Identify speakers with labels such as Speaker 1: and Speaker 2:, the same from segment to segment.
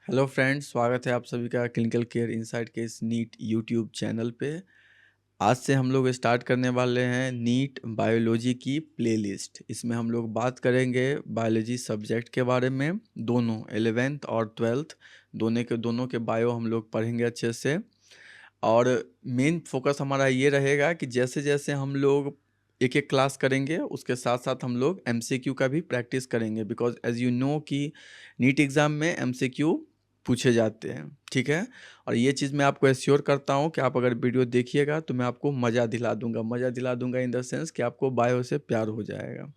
Speaker 1: Hello friends, स्वागत है आप सभी का क्लिनिकल केयर इनसाइट के इस नीट यूट्यूब चैनल पे। आज से हम लोग स्टार्ट करने वाले हैं नीट बायोलॉजी की प्लेलिस्ट। इसमें हम लोग बात करेंगे बायोलॉजी सब्जेक्ट के बारे में। दोनों 11th और 12th दोनों के बायो हम लोग पढ़ेंगे अच्छे से। और मेन फोकस हमारा ये रहेगा कि जैसे जैसे हम लोग एक एक क्लास करेंगे उसके साथ साथ हम लोग एमसीक्यू का भी प्रैक्टिस करेंगे, बिकॉज एज यू नो कि नीट एग्ज़ाम में एमसीक्यू पूछे जाते हैं। ठीक है, और ये चीज़ मैं आपको एश्योर करता हूँ कि आप अगर वीडियो देखिएगा तो मैं आपको मज़ा दिला दूंगा इन द सेंस कि आपको बायो से प्यार हो जाएगा।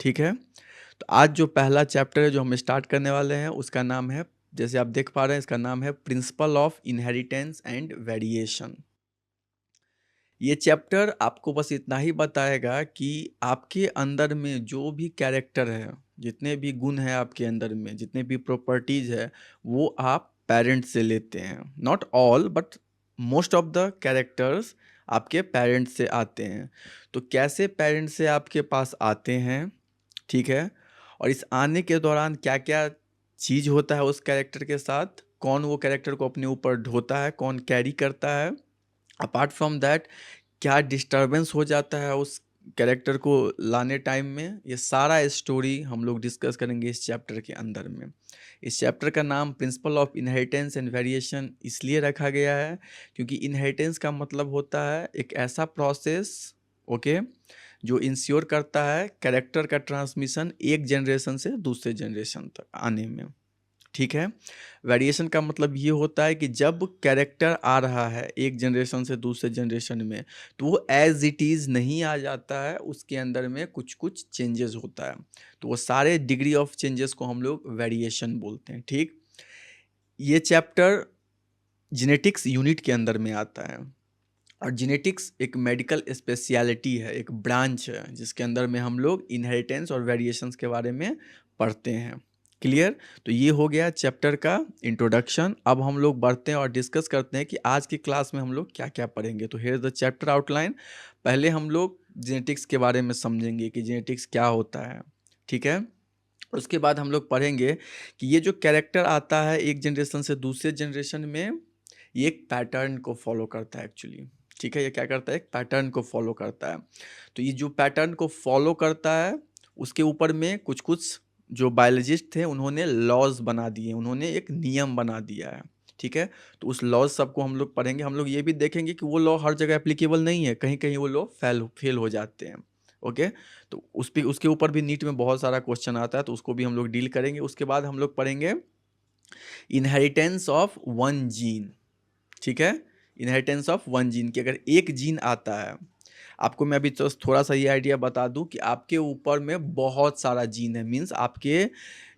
Speaker 1: ठीक है, तो आज जो पहला चैप्टर है जो हम स्टार्ट करने वाले हैं उसका नाम है, जैसे आप देख पा रहे हैं, इसका नाम है principle of inheritance and variation. ये चैप्टर आपको बस इतना ही बताएगा कि आपके अंदर में जो भी कैरेक्टर है, जितने भी गुण हैं आपके अंदर में, जितने भी प्रॉपर्टीज है, वो आप पेरेंट्स से लेते हैं। Not all but most of the characters आपके पेरेंट्स से आते हैं। तो कैसे पेरेंट्स से आपके पास आते हैं, ठीक है, और इस आने के दौरान क्या क्या चीज़ होता है उस कैरेक्टर के साथ, कौन वो कैरेक्टर को अपने ऊपर ढोता है, कौन कैरी करता है, अपार्ट फ्रॉम दैट क्या डिस्टरबेंस हो जाता है उस कैरेक्टर को लाने टाइम में, ये सारा स्टोरी हम लोग डिस्कस करेंगे इस चैप्टर के अंदर में। इस चैप्टर का नाम principle of inheritance and variation इसलिए रखा गया है क्योंकि इनहेरिटेंस का मतलब होता है एक ऐसा प्रोसेस, ओके, जो इंश्योर करता है कैरेक्टर का ट्रांसमिशन एक जनरेशन से दूसरे जनरेशन तक आने में। ठीक है, वेरिएशन का मतलब ये होता है कि जब कैरेक्टर आ रहा है एक जनरेशन से दूसरे जनरेशन में तो वो एज इट इज़ नहीं आ जाता है, उसके अंदर में कुछ कुछ चेंजेस होता है। तो वो सारे डिग्री ऑफ चेंजेस को हम लोग वेरिएशन बोलते हैं। ठीक, ये चैप्टर जेनेटिक्स यूनिट के अंदर में आता है, और जेनेटिक्स एक मेडिकल स्पेशलिटी है, एक ब्रांच है जिसके अंदर में हम लोग इनहेरिटेंस और वेरिएशंस के बारे में पढ़ते हैं। क्लियर? तो ये हो गया चैप्टर का इंट्रोडक्शन। अब हम लोग बढ़ते हैं और डिस्कस करते हैं कि आज की क्लास में हम लोग क्या क्या पढ़ेंगे। तो here is the chapter outline. पहले हम लोग जेनेटिक्स के बारे में समझेंगे कि जेनेटिक्स क्या होता है। ठीक है, उसके बाद हम लोग पढ़ेंगे कि ये जो कैरेक्टर आता है एक जनरेशन से दूसरे जनरेशन में, ये एक पैटर्न को फॉलो करता है एक्चुअली। ठीक है, ये क्या करता है, एक पैटर्न को फॉलो करता है। तो ये जो पैटर्न को फॉलो करता है उसके ऊपर में कुछ कुछ जो बायोलॉजिस्ट थे उन्होंने लॉज बना दिए, उन्होंने एक नियम बना दिया है। ठीक है, तो उस लॉज सबको हम लोग पढ़ेंगे। हम लोग ये भी देखेंगे कि वो लॉ हर जगह एप्लीकेबल नहीं है, कहीं कहीं वो लॉ फेल हो जाते हैं। ओके, तो उसके ऊपर भी नीट में बहुत सारा क्वेश्चन आता है, तो उसको भी हम लोग डील करेंगे। उसके बाद हम लोग पढ़ेंगे इनहेरिटेंस ऑफ वन जीन। ठीक है, इनहेरिटेंस ऑफ वन जीन की अगर एक जीन आता है, आपको मैं अभी तो थोड़ा सा ये आइडिया बता दूं कि आपके ऊपर में बहुत सारा जीन है, मीन्स आपके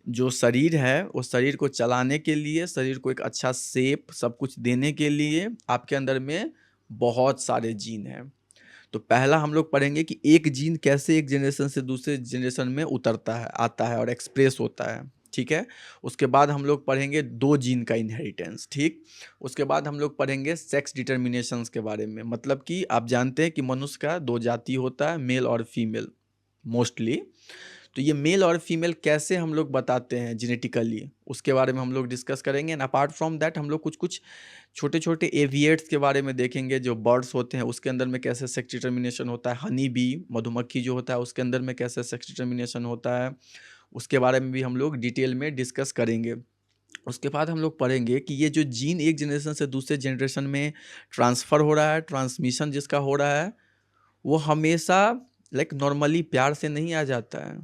Speaker 1: जो शरीर है उस शरीर को चलाने के लिए, शरीर को एक अच्छा शेप सब कुछ देने के लिए आपके अंदर में बहुत सारे जीन हैं। तो पहला हम लोग पढ़ेंगे कि एक जीन कैसे एक जनरेशन से दूसरे जनरेशन में उतरता है, आता है और एक्सप्रेस होता है। ठीक है, उसके बाद हम लोग पढ़ेंगे दो जीन का इनहेरिटेंस। ठीक, उसके बाद हम लोग पढ़ेंगे सेक्स डिटर्मिनेशंस के बारे में, मतलब कि आप जानते हैं कि मनुष्य का दो जाति होता है, मेल और फीमेल मोस्टली। तो ये मेल और फीमेल कैसे हम लोग बताते हैं जेनेटिकली, उसके बारे में हम लोग डिस्कस करेंगे। एंड अपार्ट फ्रॉम दैट हम लोग कुछ कुछ छोटे छोटे एविएट्स के बारे में देखेंगे, जो बर्ड्स होते हैं उसके अंदर में कैसे सेक्स डिटर्मिनेशन होता है, हनी बी मधुमक्खी जो होता है उसके अंदर में कैसे सेक्स डिटर्मिनेशन होता है, उसके बारे में भी हम लोग डिटेल में डिस्कस करेंगे। उसके बाद हम लोग पढ़ेंगे कि ये जो जीन एक जनरेशन से दूसरे जनरेशन में ट्रांसफ़र हो रहा है, ट्रांसमिशन जिसका हो रहा है, वो हमेशा लाइक नॉर्मली प्यार से नहीं आ जाता है।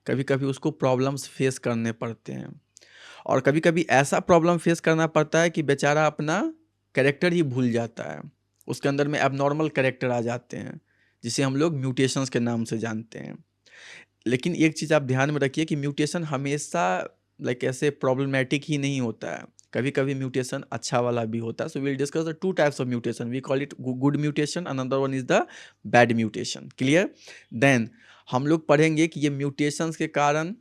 Speaker 1: कभी कभी उसको प्रॉब्लम्स फेस करने पड़ते हैं, और कभी कभी ऐसा प्रॉब्लम फेस करना पड़ता है कि बेचारा अपना कैरेक्टर ही भूल जाता है, उसके अंदर में एबनॉर्मल कैरेक्टर आ जाते हैं जिसे हम लोग म्यूटेशंस के नाम से जानते हैं। लेकिन एक चीज़ आप ध्यान में रखिए कि म्यूटेशन हमेशा लाइक ऐसे प्रॉब्लमेटिक ही नहीं होता है, कभी कभी म्यूटेशन अच्छा वाला भी होता है। So will discuss the two types of mutation, we call it good mutation, another one is the bad mutation. Clear? Then हम लोग पढ़ेंगे कि ये म्यूटेशंस के कारण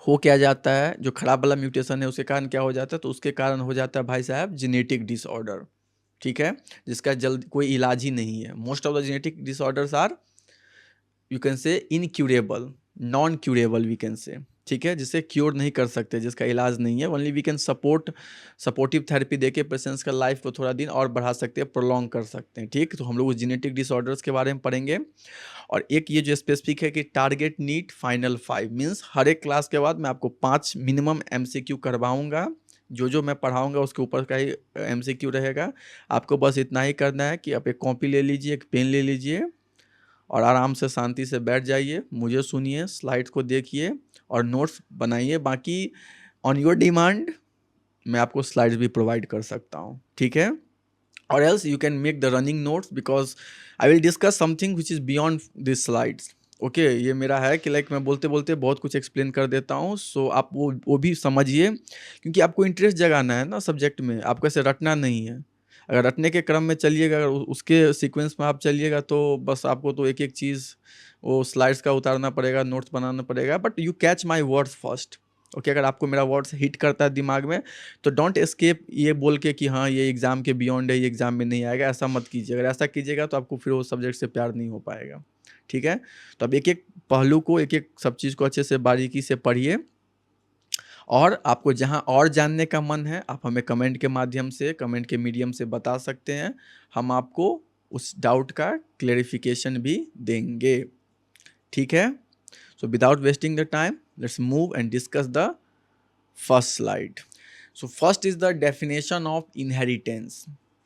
Speaker 1: हो क्या जाता है, जो खराब वाला म्यूटेशन है उसके कारण क्या हो जाता है, तो उसके कारण हो जाता है भाई साहब जेनेटिक डिसऑर्डर। ठीक है, जिसका जल्द कोई इलाज ही नहीं है। Most of the genetic disorders are, you can say, incurable, non curable we can say. ठीक है, जिसे क्योर नहीं कर सकते, जिसका इलाज नहीं है। Only we can supportive therapy देके पेशेंट्स का लाइफ को थोड़ा दिन और बढ़ा सकते हैं, प्रोलॉन्ग कर सकते हैं। ठीक, तो हम लोग उस जेनेटिक डिसऑर्डर्स के बारे में पढ़ेंगे। और एक ये जो स्पेसिफिक है कि टारगेट नीट फाइनल 5 मीन्स हर एक क्लास के बाद मैं आपको 5 मिनिमम एमसीक्यू करवाऊंगा। जो मैं पढ़ाऊंगा उसके ऊपर का ही एमसीक्यू रहेगा। आपको बस इतना ही करना है कि आप एक कॉपी ले लीजिए, एक पेन ले लीजिए और आराम से शांति से बैठ जाइए, मुझे सुनिए, स्लाइड्स को देखिए और नोट्स बनाइए। बाकी ऑन योर डिमांड मैं आपको स्लाइड्स भी प्रोवाइड कर सकता हूँ, ठीक है। और else you can make the running notes because I will discuss something which is beyond this slides. Okay, ये मेरा है कि लाइक मैं बोलते बोलते बहुत कुछ एक्सप्लेन कर देता हूँ, सो आप वो भी समझिए, क्योंकि आपको इंटरेस्ट जगाना है ना सब्जेक्ट में, आपको ऐसे रटना नहीं है। अगर रटने के क्रम में चलिएगा, अगर उसके सीक्वेंस में आप चलिएगा तो बस आपको तो एक एक चीज़ वो स्लाइड्स का उतारना पड़ेगा, नोट्स बनाना पड़ेगा। But you catch my words first. Okay, अगर आपको मेरा वर्ड्स हिट करता है दिमाग में तो डोंट एस्केप ये बोल के कि हाँ ये एग्ज़ाम के बियॉन्ड है, ये एग्ज़ाम में नहीं आएगा, ऐसा मत कीजिए। अगर ऐसा कीजिएगा तो आपको फिर वो सब्जेक्ट से प्यार नहीं हो पाएगा, ठीक है। तो अब एक एक पहलू को, एक एक सब चीज़ को अच्छे से बारीकी से पढ़िए और आपको जहाँ और जानने का मन है आप हमें कमेंट के माध्यम से, कमेंट के मीडियम से बता सकते हैं। हम आपको उस डाउट का क्लेरिफिकेशन भी देंगे, ठीक है। So without wasting the time, let's move and discuss the first slide. So first is the definition of inheritance.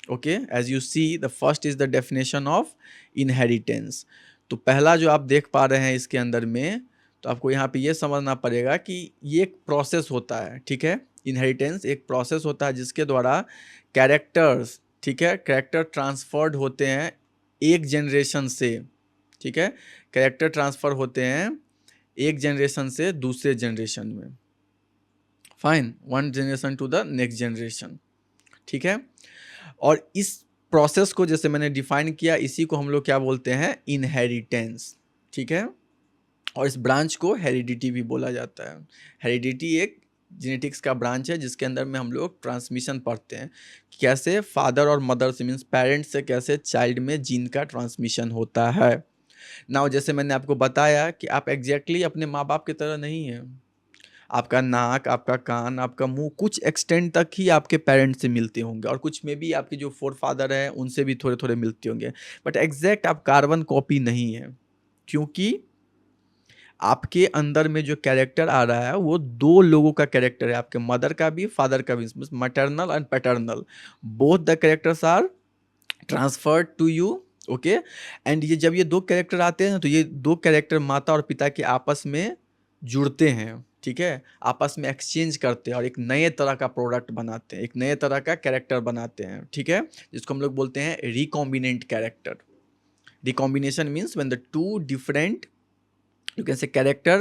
Speaker 1: Okay, as you see, the first is the definition of inheritance. तो पहला जो आप देख पा रहे हैं इसके अंदर में, तो आपको यहाँ पे ये समझना पड़ेगा कि ये एक प्रोसेस होता है, ठीक है। इनहेरिटेंस एक प्रोसेस होता है जिसके द्वारा कैरेक्टर्स, ठीक है, कैरेक्टर ट्रांसफर्ड होते हैं एक जनरेशन से, ठीक है। कैरेक्टर ट्रांसफ़र होते हैं एक जनरेशन से दूसरे जनरेशन में, fine, one generation to the next generation, ठीक है। और इस प्रोसेस को जैसे मैंने डिफाइन किया, इसी को हम लोग क्या बोलते हैं, इनहेरिटेंस, ठीक है। और इस ब्रांच को हेरिडिटी भी बोला जाता है। हेरिडिटी एक जेनेटिक्स का ब्रांच है जिसके अंदर में हम लोग ट्रांसमिशन पढ़ते हैं, कैसे फादर और मदर से मीन्स पेरेंट्स से कैसे चाइल्ड में जीन का ट्रांसमिशन होता है। नाउ जैसे मैंने आपको बताया कि आप एग्जैक्टली अपने माँ बाप की तरह नहीं हैं। आपका नाक, आपका कान, आपका मुंह कुछ एक्सटेंड तक ही आपके पेरेंट्स से मिलते होंगे और कुछ में भी आपके जो फोर फादर हैं उनसे भी थोड़े थोड़े मिलते होंगे, बट एग्जैक्ट आप कार्बन कॉपी नहीं है, क्योंकि आपके अंदर में जो कैरेक्टर आ रहा है वो दो लोगों का कैरेक्टर है, आपके मदर का भी फादर का भी, maternal and paternal, both the characters are transferred to you. Okay, and ये जब ये दो कैरेक्टर आते हैं तो ये दो कैरेक्टर माता और पिता के आपस में जुड़ते हैं, ठीक है, आपस में एक्सचेंज करते हैं और एक नए तरह का प्रोडक्ट बनाते हैं, एक नए तरह का कैरेक्टर बनाते हैं, ठीक है, जिसको हम लोग बोलते हैं recombinant character. Recombination means when the two different you can say character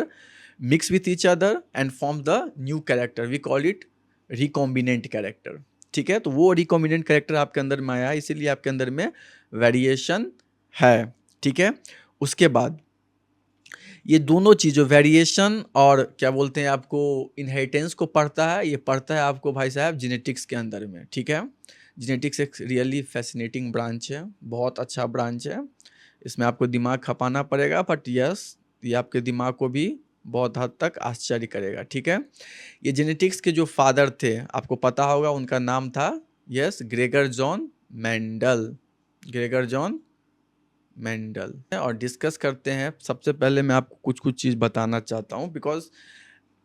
Speaker 1: mix with each other and form the new character, we call it recombinant character, ठीक है। तो वो रिकॉम्बिनेंट कैरेक्टर आपके अंदर में आया, इसीलिए आपके अंदर में वेरिएशन है, ठीक है। उसके बाद ये दोनों चीज़ वेरिएशन और क्या बोलते हैं आपको इनहेरिटेंस को पढ़ता है, ये पढ़ता है आपको भाई साहब जेनेटिक्स के अंदर में, ठीक है। जेनेटिक्स एक रियली फैसिनेटिंग ब्रांच है, बहुत अच्छा ब्रांच है, इसमें आपको दिमाग खपाना पड़ेगा, बट यस ये आपके दिमाग को भी बहुत हद तक आश्चर्य करेगा, ठीक है। ये जेनेटिक्स के जो फादर थे आपको पता होगा, उनका नाम था yes Gregor John Mendel, Gregor John Mendel. और डिस्कस करते हैं, सबसे पहले मैं आपको कुछ कुछ चीज़ बताना चाहता हूँ, बिकॉज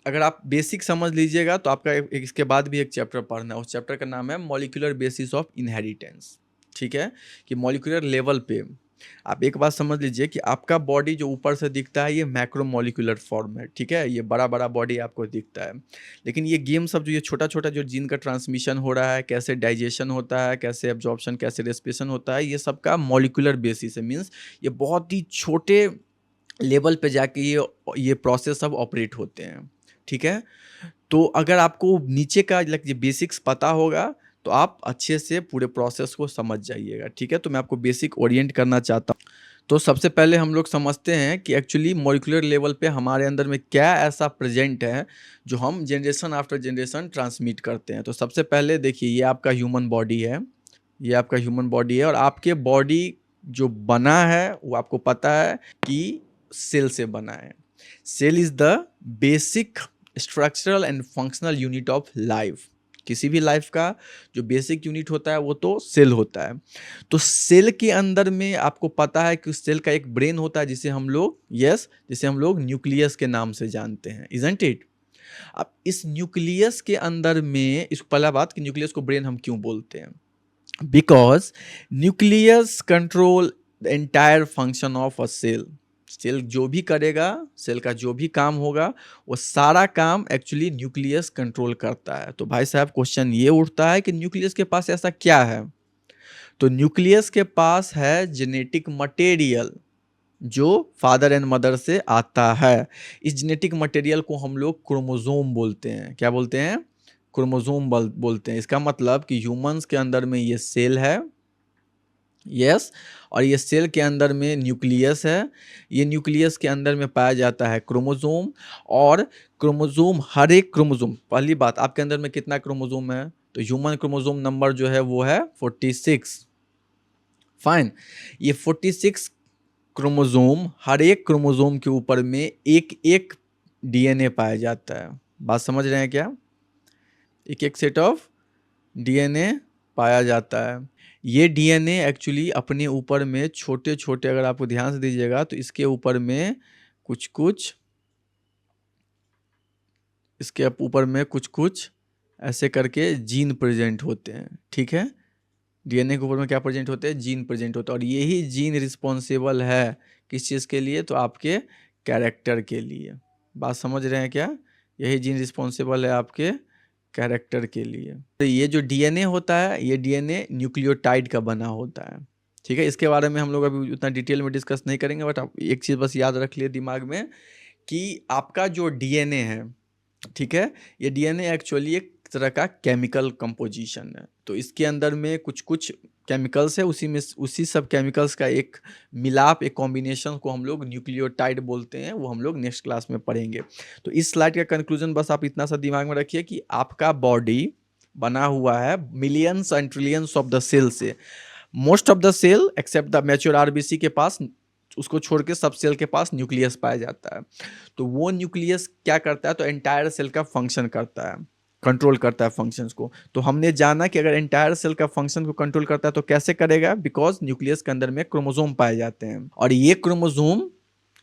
Speaker 1: अगर आप बेसिक समझ लीजिएगा तो आपका इसके बाद भी एक चैप्टर पढ़ना है, उस चैप्टर का नाम है मॉलिक्यूलर बेसिस ऑफ इनहेरिटेंस, ठीक है। कि मॉलिक्यूलर लेवल पे आप एक बात समझ लीजिए कि आपका बॉडी जो ऊपर से दिखता है ये मैक्रो मॉलिक्यूलर फॉर्म है, ठीक है, ये बड़ा बड़ा बॉडी आपको दिखता है, लेकिन ये गेम सब जो ये छोटा छोटा जो जीन का ट्रांसमिशन हो रहा है, कैसे डाइजेशन होता है, कैसे एब्जॉर्प्शन, कैसे रेस्पिरेशन होता है, ये सब का मॉलिक्यूलर बेसिस है, मीन्स ये बहुत ही छोटे लेवल पे जाके ये प्रोसेस सब ऑपरेट होते हैं, ठीक है। तो अगर आपको नीचे का लाइक ये बेसिक्स पता होगा तो आप अच्छे से पूरे प्रोसेस को समझ जाइएगा, ठीक है। तो मैं आपको बेसिक ओरिएंट करना चाहता हूँ। तो सबसे पहले हम लोग समझते हैं कि एक्चुअली मॉलिक्यूलर लेवल पे हमारे अंदर में क्या ऐसा प्रेजेंट है जो हम जनरेशन आफ्टर जनरेशन ट्रांसमिट करते हैं। तो सबसे पहले देखिए, ये आपका ह्यूमन बॉडी है, ये आपका ह्यूमन बॉडी है, और आपके बॉडी जो बना है वो आपको पता है कि सेल से बना है। Cell is the basic structural and functional unit of life. किसी भी लाइफ का जो बेसिक यूनिट होता है वो तो सेल होता है। तो सेल के अंदर में आपको पता है कि उस सेल का एक ब्रेन होता है जिसे हम लोग जिसे हम लोग न्यूक्लियस के नाम से जानते हैं, इजंट इट। अब इस न्यूक्लियस के अंदर में इस पहला बात कि न्यूक्लियस को ब्रेन हम क्यों बोलते हैं, because nucleus control the entire function of a cell. Cell जो भी करेगा, सेल का जो भी काम होगा, वो सारा काम एक्चुअली न्यूक्लियस कंट्रोल करता है। तो भाई साहब क्वेश्चन ये उठता है कि न्यूक्लियस के पास ऐसा क्या है। तो न्यूक्लियस के पास है जेनेटिक मटेरियल जो फादर एंड मदर से आता है। इस जेनेटिक मटेरियल को हम लोग क्रोमोसोम बोलते हैं। क्या बोलते हैं? क्रोमोसोम बोलते हैं। इसका मतलब कि ह्यूमंस के अंदर में ये सेल है, और ये सेल के अंदर में न्यूक्लियस है। ये न्यूक्लियस के अंदर में पाया जाता है क्रोमोसोम, और क्रोमोसोम, हर एक क्रोमोसोम, पहली बात आपके अंदर में कितना क्रोमोसोम है, तो ह्यूमन क्रोमोसोम नंबर जो है वो है 46। फाइन। ये 46 क्रोमोसोम, हर एक क्रोमोसोम के ऊपर में एक एक डीएनए पाया जाता है। बात समझ रहे हैं क्या? एक एक सेट ऑफ डीएनए पाया जाता है। ये डीएनए एक्चुअली अपने ऊपर में छोटे छोटे, अगर आपको ध्यान से दीजिएगा तो इसके ऊपर में कुछ कुछ, इसके ऊपर में कुछ कुछ ऐसे करके जीन प्रेजेंट होते हैं। ठीक है, डीएनए के ऊपर में क्या प्रेजेंट होते हैं? जीन प्रेजेंट होते हैं। और यही जीन रिस्पॉन्सिबल है किस चीज़ के लिए? तो आपके कैरेक्टर के लिए। बात समझ रहे हैं क्या? यही जीन रिस्पॉन्सिबल है आपके कैरेक्टर के लिए। तो ये जो डीएनए होता है, ये डीएनए न्यूक्लियोटाइड का बना होता है। ठीक है, इसके बारे में हम लोग अभी उतना डिटेल में डिस्कस नहीं करेंगे, बट आप एक चीज़ बस याद रख लिए दिमाग में कि आपका जो डीएनए है, ठीक है, ये डीएनए एक्चुअली एक तरह का केमिकल कंपोजिशन है। तो इसके अंदर में कुछ कुछ केमिकल्स है, उसी सब केमिकल्स का एक मिलाप, एक कॉम्बिनेशन को हम लोग न्यूक्लियोटाइड बोलते हैं। वो हम लोग नेक्स्ट क्लास में पढ़ेंगे। तो इस स्लाइड का कंक्लूजन बस आप इतना सा दिमाग में रखिए कि आपका बॉडी बना हुआ है millions and trillions of the cell से। Most of the cell except the mature RBC के पास, उसको छोड़ के सब सेल के पास न्यूक्लियस पाया जाता है। तो वो न्यूक्लियस क्या करता है? तो एंटायर सेल का फंक्शन करता है, कंट्रोल करता है फंक्शंस को। तो हमने जाना कि अगर एंटायर सेल का फंक्शन को कंट्रोल करता है तो कैसे करेगा? बिकॉज न्यूक्लियस के अंदर में क्रोमोसोम पाए जाते हैं, और ये क्रोमोसोम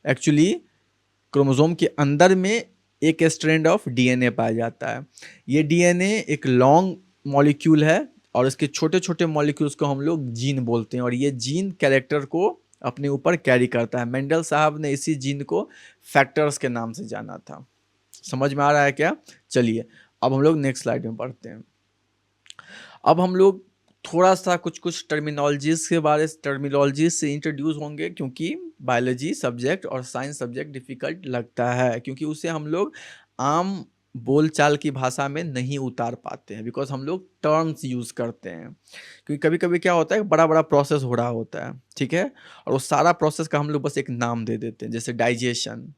Speaker 1: एक्चुअली, क्रोमोसोम के अंदर में एक स्ट्रैंड ऑफ डीएनए पाया जाता है। ये डीएनए एक लॉन्ग मॉलिक्यूल है, और इसके छोटे छोटे मॉलिक्यूल्स को हम लोग जीन बोलते हैं, और ये जीन कैरेक्टर को अपने ऊपर कैरी करता है। मेंडल साहब ने इसी जीन को फैक्टर्स के नाम से जाना था। समझ में आ रहा है क्या? चलिए अब हम लोग नेक्स्ट स्लाइड में पढ़ते हैं। अब हम लोग थोड़ा सा कुछ कुछ टर्मिनोलॉजीज से इंट्रोड्यूस होंगे, क्योंकि बायोलॉजी सब्जेक्ट और साइंस सब्जेक्ट डिफ़िकल्ट लगता है, क्योंकि उसे हम लोग आम बोलचाल की भाषा में नहीं उतार पाते हैं, बिकॉज हम लोग टर्म्स यूज़ करते हैं। क्योंकि कभी कभी क्या होता है, बड़ा बड़ा प्रोसेस हो रहा होता है, ठीक है, और वो सारा प्रोसेस का हम लोग बस एक नाम दे देते हैं, जैसे डाइजेशन।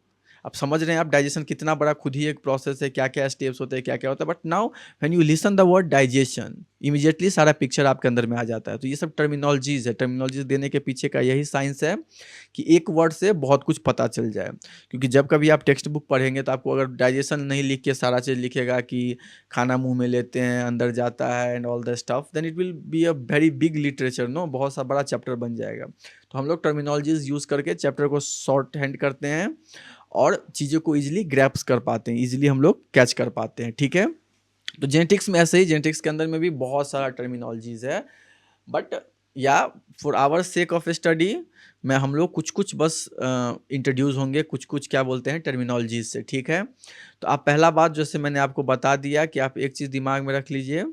Speaker 1: आप समझ रहे हैं, आप डाइजेशन कितना बड़ा खुद ही एक प्रोसेस है, क्या क्या स्टेप्स होते हैं, क्या क्या होता है। But now when you listen the word digestion, immediately सारा पिक्चर आपके अंदर में आ जाता है। तो ये सब टर्मिनोलॉजीज है। टर्मिनोलॉजीज देने के पीछे का यही साइंस है कि एक वर्ड से बहुत कुछ पता चल जाए। क्योंकि जब कभी आप टेक्स्ट बुक पढ़ेंगे तो आपको अगर डाइजेशन नहीं लिख के सारा चीज़ लिखेगा कि खाना मुंह में लेते हैं, अंदर जाता है and all the stuff, then it will be a very big literature, no, बहुत सा बड़ा चैप्टर बन जाएगा। तो हम लोग टर्मिनोलॉजीज यूज़ करके चैप्टर को शॉर्ट हैंड करते हैं और चीज़ों को ईजिली ग्रैप्स कर पाते हैं, ईजिली हम लोग कैच कर पाते हैं। ठीक है, तो जेनेटिक्स में ऐसे ही, जेनेटिक्स के अंदर में भी बहुत सारा टर्मिनोलॉजीज है, बट या for our sake of study में हम लोग कुछ कुछ बस इंट्रोड्यूस होंगे, कुछ कुछ क्या बोलते हैं टर्मिनोलॉजीज से। ठीक है, तो आप पहला बात जैसे मैंने आपको बता दिया कि आप एक चीज़ दिमाग में रख लीजिए,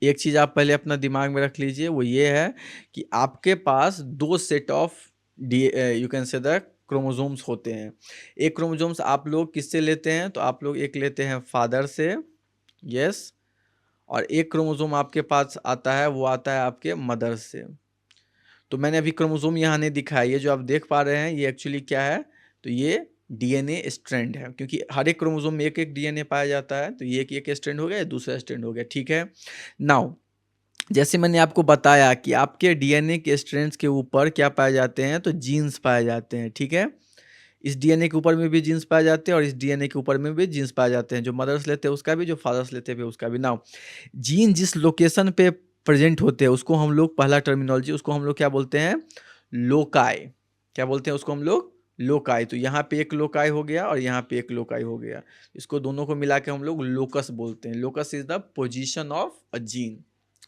Speaker 1: एक चीज़ आप पहले अपना दिमाग में रख लीजिए, वो ये है कि आपके पास दो set of D you can से द क्रोमोसोम्स होते हैं। एक क्रोमोसोम्स आप लोग किससे लेते हैं? तो आप लोग एक लेते हैं फादर से, यस, और एक क्रोमोसोम आपके पास आता है, वो आता है आपके मदर से। तो मैंने अभी क्रोमोसोम यहाँ नहीं दिखाया, ये जो आप देख पा रहे हैं ये एक्चुअली क्या है? तो ये डीएनए स्ट्रैंड है, क्योंकि हर एक क्रोमोसोम में एक एक डीएनए पाया जाता है। तो ये एक स्ट्रैंड हो गया, दूसरा स्ट्रैंड हो गया। ठीक है, नाउ जैसे मैंने आपको बताया कि आपके डीएनए के स्ट्रैंड्स के ऊपर क्या पाए जाते हैं, तो जीन्स पाए जाते हैं, ठीक है? इस डीएनए के ऊपर में भी जीन्स पाए जाते हैं और इस डीएनए के ऊपर में भी जीन्स पाए जाते हैं, जो मदर्स लेते हैं उसका भी, जो फादर्स लेते हैं उसका भी। नाउ जीन जिस लोकेशन पे प्रेजेंट होते हैं उसको हम लोग, पहला टर्मिनोलॉजी, उसको हम लोग क्या बोलते हैं, लोकाई। क्या बोलते हैं उसको हम लोग, लोकाई। तो यहाँ पे एक लोकाई हो गया और यहाँ पे एक लोकाई हो गया, इसको दोनों को मिला के हम लोग लोकस बोलते हैं। Locus is the position of a gene,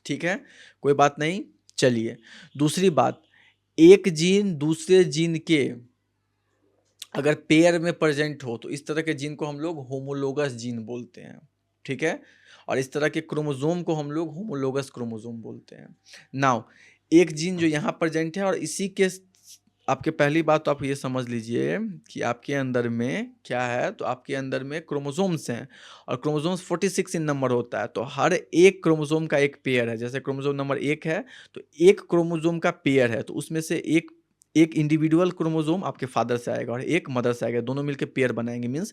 Speaker 1: ठीक है, कोई बात नहीं। चलिए दूसरी बात, एक जीन दूसरे जीन के अगर पेयर में प्रेजेंट हो तो इस तरह के जीन को हम लोग होमोलोगस जीन बोलते हैं, ठीक है? और इस तरह के क्रोमोसोम को हम लोग होमोलोगस क्रोमोसोम बोलते हैं। नाउ एक जीन जो यहाँ प्रेजेंट है और इसी के आपके पहली बात तो आप ये समझ लीजिए कि आपके अंदर में क्या है, तो आपके अंदर में क्रोमोसोम्स हैं और क्रोमोसोम्स 46 इन नंबर होता है। तो हर एक क्रोमोसोम का एक पेयर है, जैसे क्रोमोसोम नंबर 1 है तो एक क्रोमोसोम का पेयर है, तो उसमें से एक एक इंडिविजुअल क्रोमोसोम आपके फादर से आएगा और एक मदर से आएगा, दोनों मिलकर पेयर बनाएंगे। मीन्स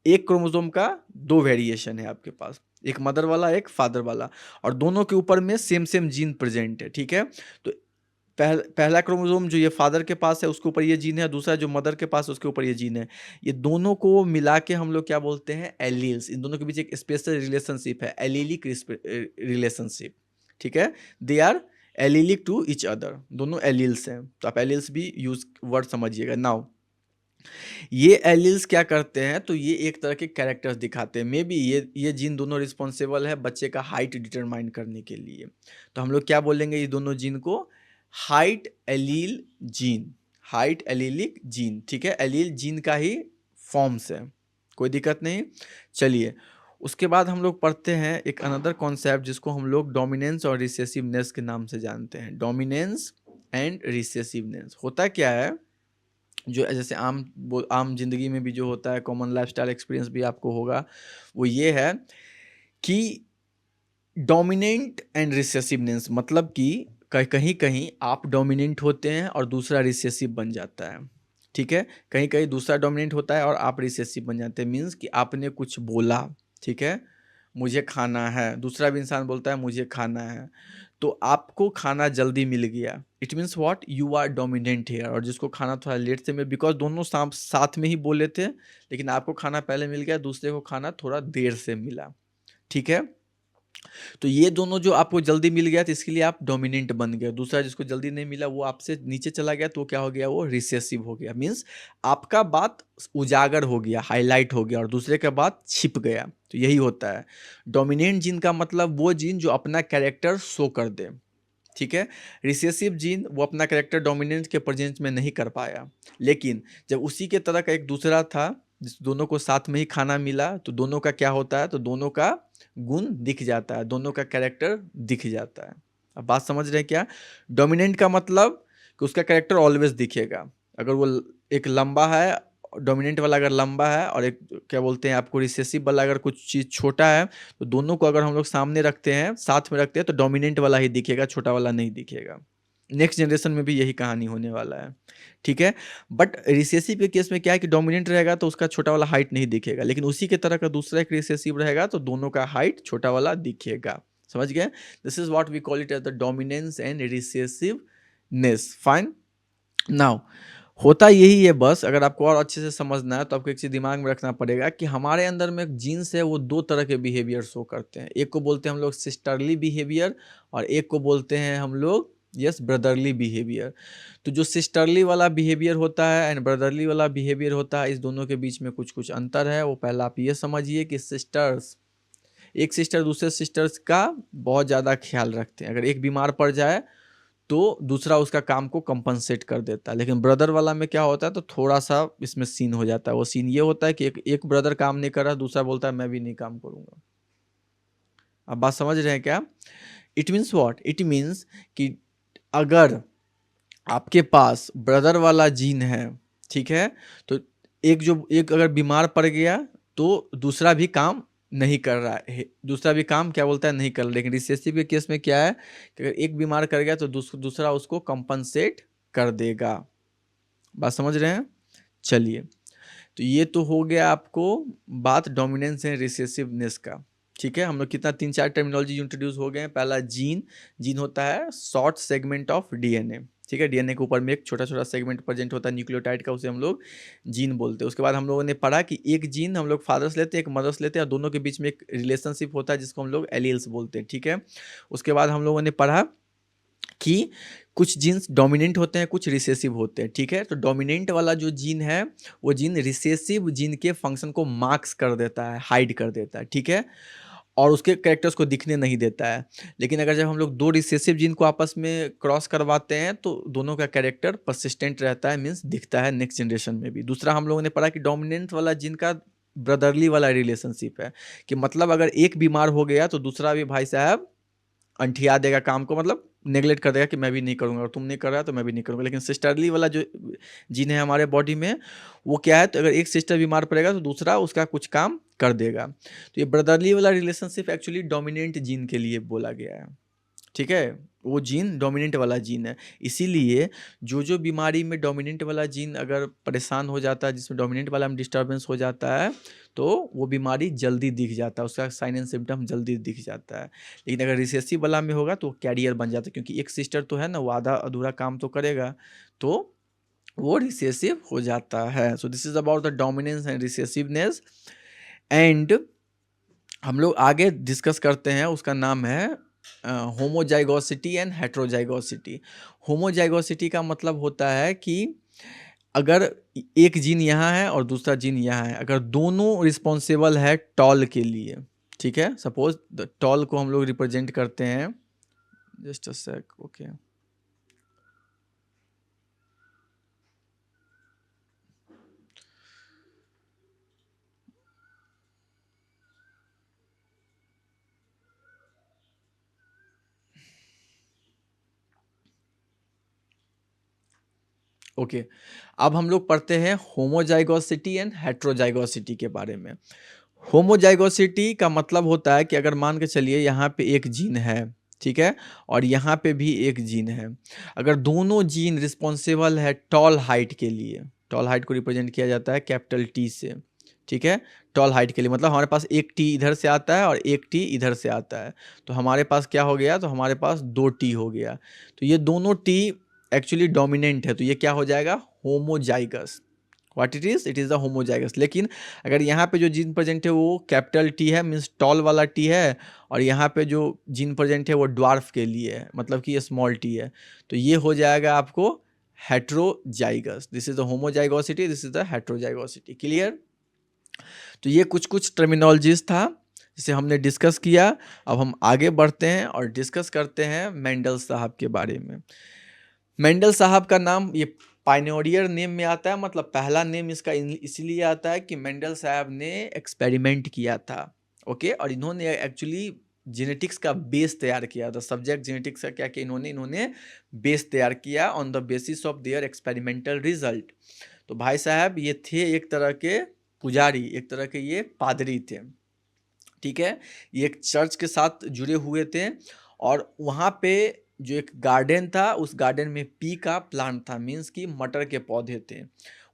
Speaker 1: एक क्रोमोसोम का दो वेरिएशन है आपके पास, एक मदर वाला एक फादर वाला, और दोनों के ऊपर में सेम सेम जीन प्रेजेंट है, ठीक है? तो पहला क्रोमोसोम जो ये फादर के पास है उसके ऊपर ये जीन है, दूसरा जो मदर के पास है उसके ऊपर ये जीन है। ये दोनों को मिला के हम लोग क्या बोलते हैं, एलील्स। इन दोनों के बीच एक स्पेशल रिलेशनशिप है, एलीलिक रिलेशनशिप, ठीक है? They are allelic to each other, दोनों एलील्स हैं। तो आप एलील्स भी यूज वर्ड समझिएगा। नाउ ये एलील्स क्या करते हैं, तो ये एक तरह के कैरेक्टर्स दिखाते हैं। मे बी ये जीन दोनों रिस्पॉन्सिबल है बच्चे का हाइट डिटरमाइन करने के लिए। तो हम लोग क्या बोलेंगे ये दोनों जीन को, height allele gene, height allelic gene, ठीक है? एलील जीन का ही फॉर्म्स है, कोई दिक्कत नहीं। चलिए उसके बाद हम लोग पढ़ते हैं एक अनदर कॉन्सेप्ट जिसको हम लोग डोमिनेंस और रिसेसिवनेस के नाम से जानते हैं। डोमिनेंस एंड रिसेसिवनेस होता क्या है, जो जैसे आम जिंदगी में भी जो होता है, कॉमन लाइफस्टाइल एक्सपीरियंस भी आपको होगा, वो ये है कि डोमिनेंट एंड रिसेसिवनेस मतलब कि कहीं कहीं आप डोमिनेंट होते हैं और दूसरा रिसेसिव बन जाता है, ठीक है? कहीं कहीं दूसरा डोमिनेंट होता है और आप रिसेसिव बन जाते हैं। मीन्स कि आपने कुछ बोला, ठीक है, मुझे खाना है, दूसरा भी इंसान बोलता है मुझे खाना है, तो आपको खाना जल्दी मिल गया, it means what, you are dominant here. और जिसको खाना थोड़ा लेट से मिल, बिकॉज दोनों साथ में ही बोले थे, लेकिन आपको खाना पहले मिल गया, दूसरे को खाना थोड़ा देर से मिला, ठीक है? तो ये दोनों जो आपको जल्दी मिल गया तो इसके लिए आप डोमिनेंट बन गए। दूसरा जिसको जल्दी नहीं मिला वो आपसे नीचे चला गया, तो क्या हो गया, वो रिसेसिव हो गया। मीन्स आपका बात उजागर हो गया, हाईलाइट हो गया, और दूसरे का बात छिप गया। तो यही होता है डोमिनेंट जीन का मतलब, वो जीन जो अपना कैरेक्टर शो कर दे, ठीक है? रिसेसिव जीन वो अपना कैरेक्टर डोमिनेंट के प्रेजेंस में नहीं कर पाया, लेकिन जब उसी के तरह का एक दूसरा था जिस दोनों को साथ में ही खाना मिला, तो दोनों का क्या होता है, तो दोनों का गुण दिख जाता है, दोनों का कैरेक्टर दिख जाता है। अब बात समझ रहे हैं क्या? डोमिनेंट का मतलब कि उसका कैरेक्टर ऑलवेज दिखेगा। अगर वो एक लंबा है, डोमिनेंट वाला अगर लंबा है, और एक क्या बोलते हैं आपको, रिसेसिव वाला अगर कुछ चीज़ छोटा है, तो दोनों को अगर हम लोग सामने रखते हैं, साथ में रखते हैं, तो डोमिनेंट वाला ही दिखेगा, छोटा वाला नहीं दिखेगा। नेक्स्ट जनरेशन में भी यही कहानी होने वाला है, ठीक है? बट रिसेसिव के केस में क्या है कि डोमिनेंट रहेगा तो उसका छोटा वाला हाइट नहीं दिखेगा, लेकिन उसी के तरह का दूसरा एक रिसेसिव रहेगा तो दोनों का हाइट छोटा वाला दिखेगा। समझ गए? This is what we call it as the dominance and recessiveness. Fine. Now होता यही है, बस अगर आपको और अच्छे से समझना है तो आपको एक चीज़ दिमाग में रखना पड़ेगा कि हमारे अंदर में एक जीन्स है, वो दो तरह के बिहेवियर शो करते हैं। एक को बोलते हैं हम लोग सिस्टरली बिहेवियर, और एक को बोलते हैं हम लोग यस ब्रदरली बिहेवियर। तो जो सिस्टरली वाला बिहेवियर होता है एंड ब्रदरली वाला बिहेवियर होता है, इस दोनों के बीच में कुछ कुछ अंतर है। वो पहला आप ये समझिए कि सिस्टर्स, एक सिस्टर दूसरे सिस्टर्स का बहुत ज़्यादा ख्याल रखते हैं। अगर एक बीमार पड़ जाए तो दूसरा उसका काम को कंपनसेट कर देता है। लेकिन ब्रदर वाला में क्या होता है, तो थोड़ा सा इसमें सीन हो जाता है। वो सीन ये होता है कि एक ब्रदर काम नहीं कर रहा, दूसरा बोलता है मैं भी नहीं काम करूंगा। अब बात समझ रहे हैं क्या? It means what, it means कि अगर आपके पास ब्रदर वाला जीन है, ठीक है, तो एक अगर बीमार पड़ गया तो दूसरा भी काम नहीं कर रहा है, दूसरा भी काम क्या बोलता है, नहीं कर रहा। लेकिन रिसेसिव के केस में क्या है कि अगर एक बीमार कर गया तो दूसरा उसको कंपनसेट कर देगा। बात समझ रहे हैं? चलिए, तो ये तो हो गया आपको बात डोमिनेंस एंड रिसेसिवनेस का। ठीक है, हम लोग कितना 3-4 टर्मिनोलॉजी इंट्रोड्यूस हो गए हैं। पहला जीन, जीन होता है शॉर्ट सेगमेंट ऑफ डीएनए, ठीक है, डीएनए के ऊपर में एक छोटा छोटा सेगमेंट प्रेजेंट होता है न्यूक्लियोटाइड का, उसे हम लोग जीन बोलते हैं। उसके बाद हम लोगों ने पढ़ा कि एक जीन हम लोग फादर्स लेते हैं, एक मदर्स लेते हैं, और दोनों के बीच में एक रिलेशनशिप होता है जिसको हम लोग एलील्स बोलते हैं, ठीक है। उसके बाद हम लोगों ने पढ़ा कि कुछ जीन्स डोमिनेंट होते हैं, कुछ रिसेसिव होते हैं, ठीक है। तो डोमिनेंट वाला जो जीन है वो जीन रिसेसिव जीन के फंक्शन को मार्क्स कर देता है, हाइड कर देता है, ठीक है, और उसके कैरेक्टर्स को दिखने नहीं देता है। लेकिन अगर जब हम लोग दो रिसेसिव जीन को आपस में क्रॉस करवाते हैं तो दोनों का कैरेक्टर परसिस्टेंट रहता है, मीन्स दिखता है नेक्स्ट जनरेशन में भी। दूसरा हम लोगों ने पढ़ा कि डोमिनेंट वाला जीन का ब्रदरली वाला रिलेशनशिप है, कि मतलब अगर एक बीमार हो गया तो दूसरा भी भाई साहब अंठिया देगा काम को, मतलब नेगलेक्ट कर देगा कि मैं भी नहीं करूँगा, और तुम नहीं कर रहा तो मैं भी नहीं करूँगा। लेकिन सिस्टरली वाला जो जीन है हमारे बॉडी में, वो क्या है, तो अगर एक सिस्टर बीमार पड़ेगा तो दूसरा उसका कुछ काम कर देगा। तो ये ब्रदरली वाला रिलेशनशिप एक्चुअली डोमिनेंट जीन के लिए बोला गया है, ठीक है, वो जीन डोमिनेंट वाला जीन है। इसीलिए जो बीमारी में डोमिनेंट वाला जीन अगर परेशान हो जाता है, जिसमें डोमिनेंट वाला में डिस्टर्बेंस हो जाता है, तो वो बीमारी जल्दी दिख जाता है, उसका साइन एंड सिम्टम जल्दी दिख जाता है। लेकिन अगर रिसेसिव वाला में होगा तो कैरियर बन जाता है, क्योंकि एक सिस्टर तो है ना, वो आधा अधूरा काम तो करेगा, तो वो रिसेसिव हो जाता है। सो this is about the dominance and recessiveness. And हम लोग आगे डिस्कस करते हैं, उसका नाम है होमोजाइगोसिटी एंड हेट्रोजाइगोसिटी। होमोजाइगोसिटी का मतलब होता है कि अगर एक जीन यहाँ है और दूसरा जीन यहाँ है, अगर दोनों रिस्पॉन्सिबल है टॉल के लिए, ठीक है, सपोज द टॉल को हम लोग रिप्रेजेंट करते हैं, just a sec, okay, okay. अब हम लोग पढ़ते हैं होमोजाइगोसिटी एंड हेट्रोजाइगोसिटी के बारे में। होमोजाइगोसिटी का मतलब होता है कि अगर मान के चलिए यहाँ पे एक जीन है, ठीक है, और यहाँ पे भी एक जीन है, अगर दोनों जीन रिस्पॉन्सिबल है टॉल हाइट के लिए, टॉल हाइट को रिप्रेजेंट किया जाता है कैपिटल टी से, ठीक है, टॉल हाइट के लिए मतलब हमारे पास एक टी इधर से आता है और एक टी इधर से आता है, तो हमारे पास क्या हो गया, तो हमारे पास दो टी हो गया। तो ये दोनों टी एक्चुअली डोमिनेंट है, तो ये क्या हो जाएगा, homozygous. What it is the homozygous. लेकिन अगर यहाँ पे जो जीन प्रेजेंट है वो कैपिटल टी है, मीन्स टॉल वाला टी है, और यहाँ पे जो जीन प्रेजेंट है वो ड्वार्फ के लिए है, मतलब कि ये स्मॉल टी है, तो ये हो जाएगा आपको heterozygous. This is the homozygosity, this is the heterozygosity. Clear. तो ये कुछ कुछ टर्मिनोलॉजीज था जिसे हमने डिस्कस किया। अब हम आगे बढ़ते हैं और डिस्कस करते हैं मेंडल साहब के बारे में। मेंडल साहब का नाम ये पायनियर नेम में आता है, मतलब पहला नेम इसका इसीलिए आता है कि मेंडल साहब ने एक्सपेरिमेंट किया था, ओके, और इन्होंने एक्चुअली जेनेटिक्स का बेस तैयार किया था। सब्जेक्ट जेनेटिक्स का क्या किया इन्होंने बेस तैयार किया on the basis of their experimental result. तो भाई साहब ये थे एक तरह के पुजारी, एक तरह के ये पादरी थे, ठीक है, ये एक चर्च के साथ जुड़े हुए थे, और वहाँ पे जो एक गार्डन था, उस गार्डन में पी का प्लांट था, मीन्स कि मटर के पौधे थे।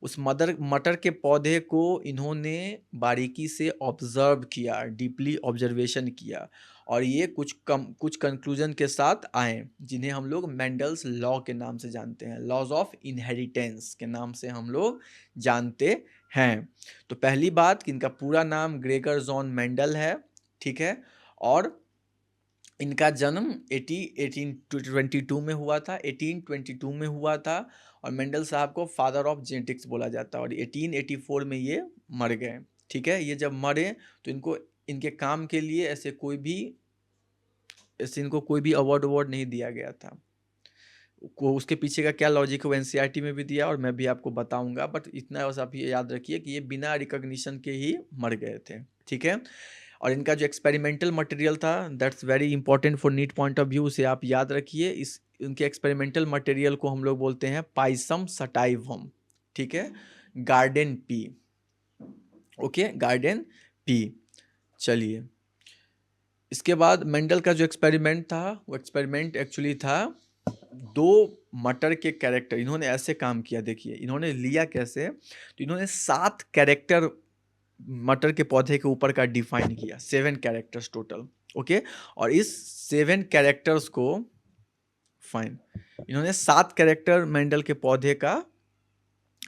Speaker 1: उस मटर के पौधे को इन्होंने बारीकी से ऑब्जर्व किया, डीपली ऑब्जर्वेशन किया, और ये कुछ कंक्लूजन के साथ आए, जिन्हें हम लोग मेंडल्स लॉ के नाम से जानते हैं, लॉज ऑफ इनहेरिटेंस के नाम से हम लोग जानते हैं। तो पहली बात कि इनका पूरा नाम ग्रेगर जॉन मेंडल है, ठीक है, और इनका जन्म 1822 में हुआ था, 1822 में हुआ था, और मेंडल साहब को फादर ऑफ जेनेटिक्स बोला जाता है, और 1884 में ये मर गए, ठीक है। ये जब मरे तो इनके काम के लिए इनको कोई भी अवार्ड नहीं दिया गया था। उसके पीछे का क्या लॉजिक है वो एनसीईआरटी में भी दिया और मैं भी आपको बताऊंगा, बट इतना बस आप ये याद रखिए कि ये बिना रिकॉग्निशन के ही मर गए थे, ठीक है। और इनका जो एक्सपेरिमेंटल मटेरियल था, that's very important for NEET point of view, उसे आप याद रखिए। उनके एक्सपेरिमेंटल मटेरियल को हम लोग बोलते हैं पाइसम सटाइवम, ठीक है, garden pea, okay, garden pea. चलिए, इसके बाद मेंडल का जो एक्सपेरिमेंट था, वो एक्सपेरिमेंट एक्चुअली था दो मटर के कैरेक्टर। इन्होंने ऐसे काम किया, देखिए इन्होंने लिया कैसे, तो इन्होंने 7 कैरेक्टर मटर के पौधे के ऊपर का डिफाइन किया, 7 कैरेक्टर्स टोटल। ओके, और इस 7 कैरेक्टर्स को फाइन, इन्होंने 7 कैरेक्टर मेंडल के पौधे का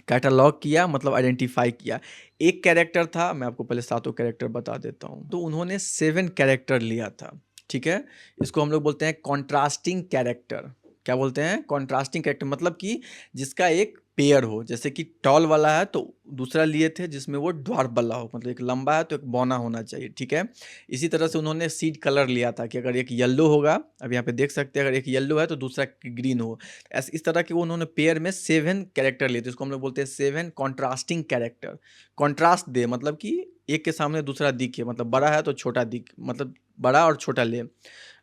Speaker 1: कैटलॉग किया, मतलब आइडेंटिफाई किया। एक कैरेक्टर था, मैं आपको पहले सातों कैरेक्टर बता देता हूँ। तो उन्होंने 7 कैरेक्टर लिया था, ठीक है। इसको हम लोग बोलते हैं कॉन्ट्रास्टिंग कैरेक्टर। क्या बोलते हैं? कॉन्ट्रास्टिंग कैरेक्टर, मतलब कि जिसका एक पेयर हो, जैसे कि टॉल वाला है तो दूसरा लिए थे जिसमें वो ड्वार्फ वाला हो, मतलब एक लंबा है तो एक बौना होना चाहिए, ठीक है। इसी तरह से उन्होंने सीड कलर लिया था कि अगर एक येलो होगा, अब यहाँ पे देख सकते हैं, अगर एक येलो है तो दूसरा ग्रीन हो। इस तरह के उन्होंने पेयर में 7 कैरेक्टर लिए थे। इसको हम लोग बोलते हैं 7 कॉन्ट्रास्टिंग कैरेक्टर। कॉन्ट्रास्ट दे मतलब कि एक के सामने दूसरा दिखे, मतलब बड़ा है तो छोटा दिख, मतलब बड़ा और छोटा ले।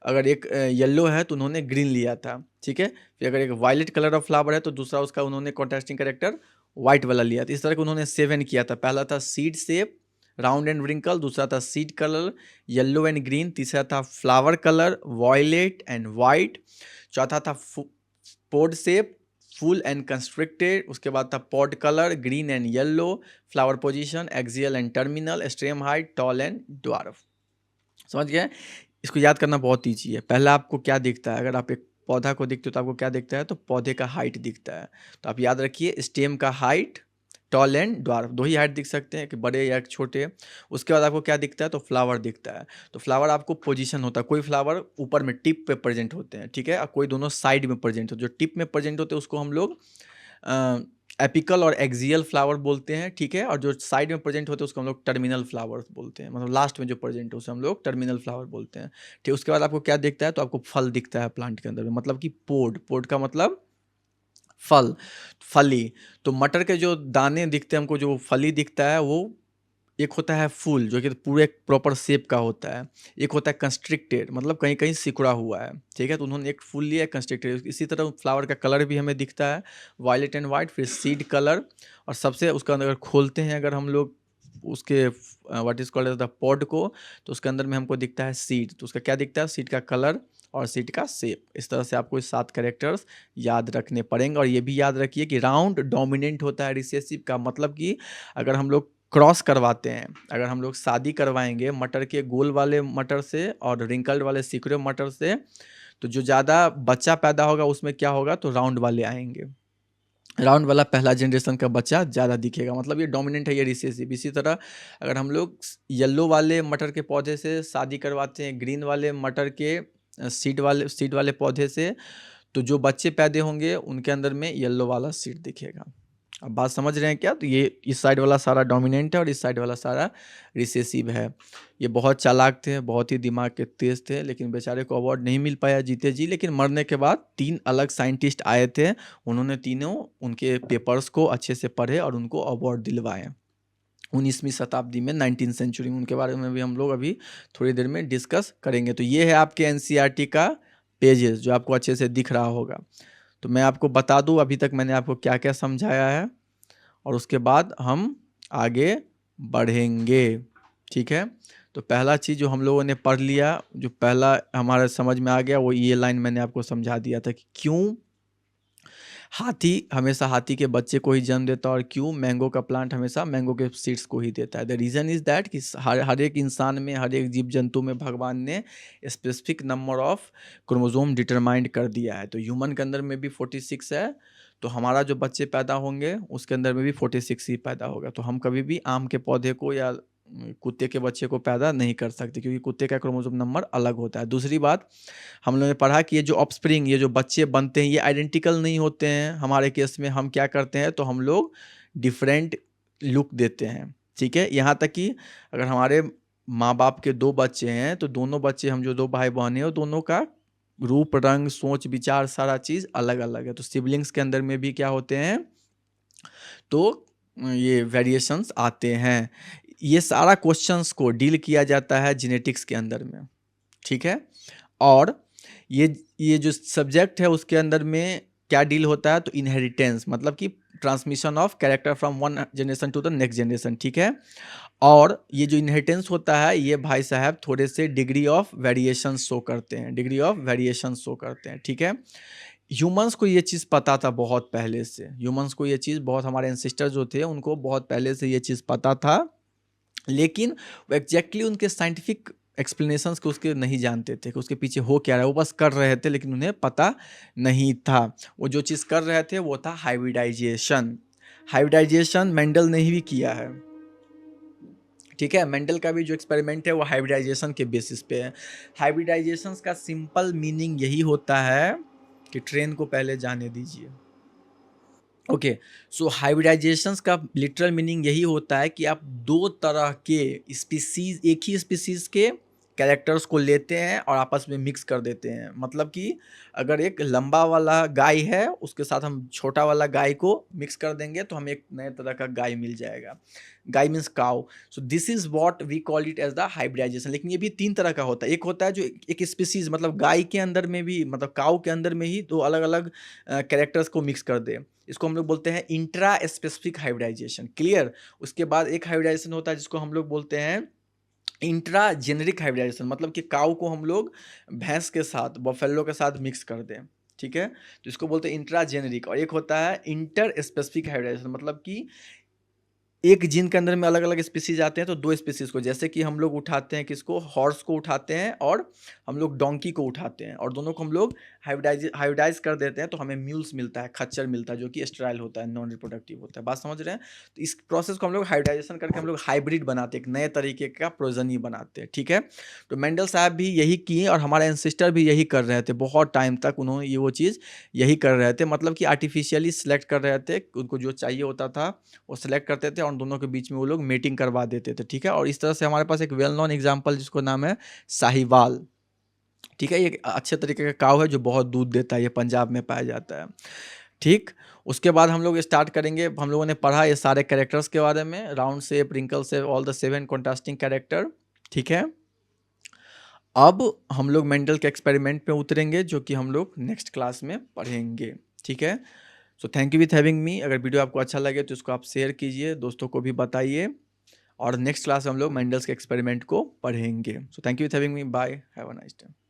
Speaker 1: अगर एक येलो है तो उन्होंने ग्रीन लिया था, ठीक है। फिर अगर एक वायलेट कलर ऑफ फ्लावर है तो दूसरा उसका उन्होंने कॉन्ट्रास्टिंग कैरेक्टर वाइट वाला लिया था। इस तरह के उन्होंने 7 किया था। पहला था seed shape, round and wrinkle, दूसरा था seed colour yellow and green, तीसरा था flower colour violet and white, चौथा था pod shape full and constricted, उसके बाद था pod colour green and yellow, flower position axial and terminal, stem height tall and dwarf. समझ गए? इसको याद करना बहुत ईजी है। पहला आपको क्या दिखता है, अगर आप एक पौधा को देखते हो तो आपको क्या दिखता है? तो पौधे का हाइट दिखता है। तो आप याद रखिए स्टेम का हाइट, टॉल एंड ड्वार्फ, दो ही हाइट दिख सकते हैं कि बड़े या छोटे। उसके बाद आपको क्या दिखता है? तो फ्लावर दिखता है। तो फ्लावर आपको पोजीशन होता है, कोई फ्लावर ऊपर में टिप पे प्रेजेंट होते हैं, ठीक है, और कोई दोनों साइड में प्रेजेंट होते हैं। जो टिप में प्रेजेंट होते हैं उसको हम लोग एपिकल और एक्सियल फ्लावर बोलते हैं, ठीक है। और जो साइड में प्रेजेंट होते हैं उसको हम लोग टर्मिनल फ्लावर्स बोलते हैं, मतलब लास्ट में जो प्रेजेंट है उसे हम लोग टर्मिनल फ्लावर बोलते हैं, ठीक। उसके बाद आपको क्या दिखता है? तो आपको फल दिखता है प्लांट के अंदर में, मतलब कि पोड, पोड का मतलब फल, फली। तो मटर के जो दाने दिखते हैं हमको, जो फली दिखता है, वो एक होता है फूल जो कि पूरे प्रॉपर शेप का होता है, एक होता है कंस्ट्रिक्टेड, मतलब कहीं कहीं सिकुड़ा हुआ है, ठीक है। तो उन्होंने एक फूल लिया है कंस्ट्रिक्टेड। इसी तरह फ्लावर का कलर भी हमें दिखता है वायलेट एंड वाइट, फिर सीड कलर, और सबसे उसका अगर खोलते हैं अगर हम लोग उसके what is called as the pod को, तो उसके अंदर में हमको दिखता है सीड। तो उसका क्या दिखता है? सीड का कलर और सीड का शेप। इस तरह से आपको इस 7 कैरेक्टर्स याद रखने पड़ेंगे। और ये भी याद रखिए कि राउंड डोमिनेंट होता है रिसेसिव का, मतलब कि अगर हम लोग क्रॉस करवाते हैं, अगर हम लोग शादी करवाएंगे मटर के गोल वाले मटर से और रिंकल्ड वाले सिकुड़े मटर से, तो जो ज़्यादा बच्चा पैदा होगा उसमें क्या होगा? तो राउंड वाले आएंगे। राउंड वाला पहला जनरेशन का बच्चा ज़्यादा दिखेगा, मतलब ये डोमिनेंट है, ये रिसेसिव। इसी तरह अगर हम लोग येलो वाले मटर के पौधे से शादी करवाते हैं ग्रीन वाले मटर के सीड वाले पौधे से, तो जो बच्चे पैदा होंगे उनके अंदर में येलो वाला सीड दिखेगा। अब बात समझ रहे हैं क्या? तो ये इस साइड वाला सारा डोमिनेंट है और इस साइड वाला सारा रिसेसिव है। ये बहुत चालाक थे, बहुत ही दिमाग के तेज थे, लेकिन बेचारे को अवार्ड नहीं मिल पाया जीते जी। लेकिन मरने के बाद 3 अलग साइंटिस्ट आए थे, उन्होंने तीनों उनके पेपर्स को अच्छे से पढ़े और उनको अवार्ड दिलवाए 19वीं शताब्दी में, 19th सेंचुरी में। उनके बारे में भी हम लोग अभी थोड़ी देर में डिस्कस करेंगे। तो ये है आपके एनसीईआरटी का पेजेस जो आपको अच्छे से दिख रहा होगा। तो मैं आपको बता दूं अभी तक मैंने आपको क्या क्या समझाया है, और उसके बाद हम आगे बढ़ेंगे, ठीक है। तो पहला चीज़ जो हम लोगों ने पढ़ लिया, जो पहला हमारे समझ में आ गया, वो ये लाइन मैंने आपको समझा दिया था कि क्यों हाथी हमेशा हाथी के बच्चे को ही जन्म देता है और क्यों मैंगो का प्लांट हमेशा मैंगो के सीड्स को ही देता है। द रीज़न इज़ दैट कि हर एक इंसान में, हर एक जीव जंतु में भगवान ने specific number of chromosome determined कर दिया है। तो ह्यूमन के अंदर में भी 46 है, तो हमारा जो बच्चे पैदा होंगे उसके अंदर में भी 46 ही पैदा होगा। तो हम कभी भी आम के पौधे को या कुत्ते के बच्चे को पैदा नहीं कर सकते, क्योंकि कुत्ते का क्रोमोसोम नंबर अलग होता है। दूसरी बात, हम लोगों ने पढ़ा कि ये जो ऑफस्प्रिंग, ये जो बच्चे बनते हैं, ये आइडेंटिकल नहीं होते हैं। हमारे केस में हम क्या करते हैं? तो हम लोग डिफरेंट लुक देते हैं, ठीक है। यहाँ तक कि अगर हमारे माँ बाप के 2 बच्चे हैं तो दोनों बच्चे, हम जो 2 भाई बहन हैं, दोनों का रूप रंग सोच विचार सारा चीज़ अलग अलग है। तो सिबलिंग्स के अंदर में भी क्या होते हैं? तो ये वेरिएशंस आते हैं। ये सारा क्वेश्चंस को डील किया जाता है जेनेटिक्स के अंदर में, ठीक है। और ये जो सब्जेक्ट है उसके अंदर में क्या डील होता है? तो इनहेरिटेंस, मतलब कि transmission of character from one generation to the next generation, ठीक है। और ये जो इनहेरिटेंस होता है, ये भाई साहब थोड़े से डिग्री ऑफ वेरिएशन शो करते हैं, डिग्री ऑफ वेरिएशन शो करते हैं, ठीक है। ह्यूमंस को ये चीज़ पता था बहुत पहले से, ह्यूमंस को ये चीज़ बहुत, हमारे एंसेस्टर जो थे उनको बहुत पहले से ये चीज़ पता था लेकिन वो एग्जैक्टली उनके साइंटिफिक एक्सप्लेनेशंस को उसके नहीं जानते थे कि उसके पीछे हो क्या रहा है। वो बस कर रहे थे लेकिन उन्हें पता नहीं था। वो जो चीज़ कर रहे थे वो था हाइब्रिडाइजेशन। हाइब्रिडाइजेशन मेंडल ने ही किया है। ठीक है, मेंडल का भी जो एक्सपेरिमेंट है वो हाइब्रिडाइजेशन के बेसिस पे है। हाइब्रिडाइजेशन का सिंपल मीनिंग यही होता है कि ट्रेन को पहले जाने दीजिए। ओके, सो हाइब्रिडाइजेशंस का लिटरल मीनिंग यही होता है कि आप दो तरह के स्पीसीज, एक ही स्पीसीज के कैरेक्टर्स को लेते हैं और आपस में मिक्स कर देते हैं। मतलब कि अगर एक लंबा वाला गाय है उसके साथ हम छोटा वाला गाय को मिक्स कर देंगे तो हमें एक नए तरह का गाय मिल जाएगा। गाय means cow. So this is what we call it as the hybridisation. लेकिन ये भी तीन तरह का होता है। एक होता है जो एक स्पीसीज, मतलब गाय के अंदर में भी, मतलब काउ के अंदर में ही दो अलग अलग कैरेक्टर्स को मिक्स कर दे। इसको हम लोग बोलते हैं इंट्रा स्पेसिफिक हाइब्रिडाइजेशन। क्लियर। उसके बाद एक हाइब्रिडाइजेशन होता है जिसको हम लोग बोलते हैं इंट्रा जेनेरिक हाइब्रिडाइजेशन, मतलब कि काऊ को हम लोग भैंस के साथ, बफेलो के साथ मिक्स कर दें। ठीक है, तो इसको बोलते हैं इंट्रा जेनेरिक। और एक होता है इंटर स्पेसिफिक हाइब्रिडाइजेशन, मतलब कि एक जीन के अंदर में अलग अलग स्पीसीज आते हैं तो दो स्पीसीज को, जैसे कि हम लोग उठाते हैं किसको, हॉर्स को उठाते हैं और हम लोग डोंकी को उठाते हैं और दोनों को हम लोग हाइब्रिडाइज कर देते हैं तो हमें म्यूल्स मिलता है, खच्चर मिलता है जो कि स्टेराइल होता है, नॉन रिप्रोडक्टिव होता है। बात समझ रहे हैं? तो इस प्रोसेस को हम लोग हाइब्रिडाइजेशन करके हम लोग हाइब्रिड बनाते हैं, एक नए तरीके का प्रोजनी बनाते हैं। ठीक है, तो मेंडल साहब भी यही किए और हमारे एंसेस्टर भी यही कर रहे थे। बहुत टाइम तक उन्होंने ये वो चीज़ यही कर रहे थे, मतलब कि आर्टिफिशियली सिलेक्ट कर रहे थे, उनको जो चाहिए होता था वो सेलेक्ट करते थे और दोनों के बीच में वो लोग मेटिंग करवा देते थे। ठीक है, और इस तरह से हमारे पास एक वेल नोन एग्जाम्पल जिसको नाम है साहिवाल। ठीक है, ये एक अच्छे तरीके का काव है जो बहुत दूध देता है, ये पंजाब में पाया जाता है। ठीक, उसके बाद हम लोग स्टार्ट करेंगे। हम लोगों ने पढ़ा ये सारे कैरेक्टर्स के बारे में, round shape, wrinkle shape, all the 7 contrasting character. ठीक है, अब हम लोग मेंडल के एक्सपेरिमेंट पे उतरेंगे जो कि हम लोग नेक्स्ट क्लास में पढ़ेंगे। ठीक है, सो थैंक यू विथ हैविंग मी। अगर वीडियो आपको अच्छा लगे तो इसको आप शेयर कीजिए, दोस्तों को भी बताइए और नेक्स्ट क्लास में हम लोग मेंडल्स के एक्सपेरिमेंट को पढ़ेंगे। So thank you with having me, bye, have a nice day.